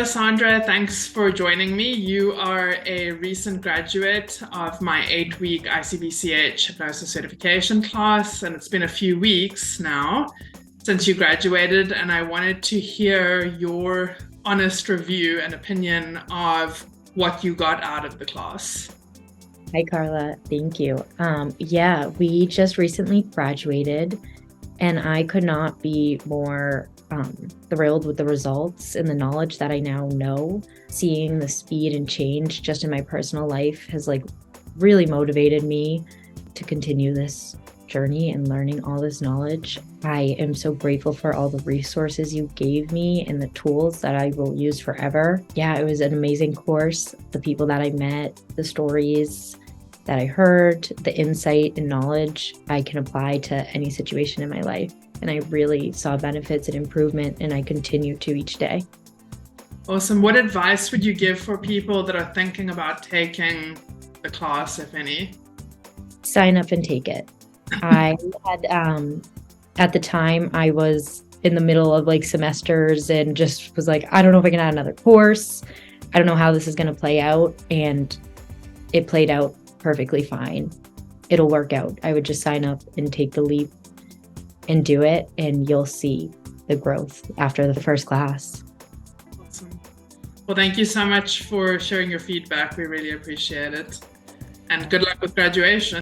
Alessandra, thanks for joining me. You are a recent graduate of my 8-week ICBCH Hypnosis Certification class, and it's been a few weeks now since you graduated, and I wanted to hear your honest review and opinion of what you got out of the class. Hi, Carla. Thank you. We just recently graduated, and I could not be more thrilled with the results and the knowledge that I now know. Seeing the speed and change just in my personal life has really motivated me to continue this journey and learning all this knowledge. I am so grateful for all the resources you gave me and the tools that I will use forever. Yeah, it was an amazing course. The people that I met, the stories that I heard, the insight and knowledge I can apply to any situation in my life. And I really saw benefits and improvement, and I continue to each day. Awesome. What advice would you give for people that are thinking about taking the class, if any? Sign up and take it. I had, at the time, I was in the middle of semesters and just was I don't know if I can add another course. I don't know how this is going to play out. And it played out perfectly fine. It'll work out. I would just sign up and take the leap and do it, and you'll see the growth after the first class. Awesome. Well, thank you so much for sharing your feedback. We really appreciate it. And good luck with graduation.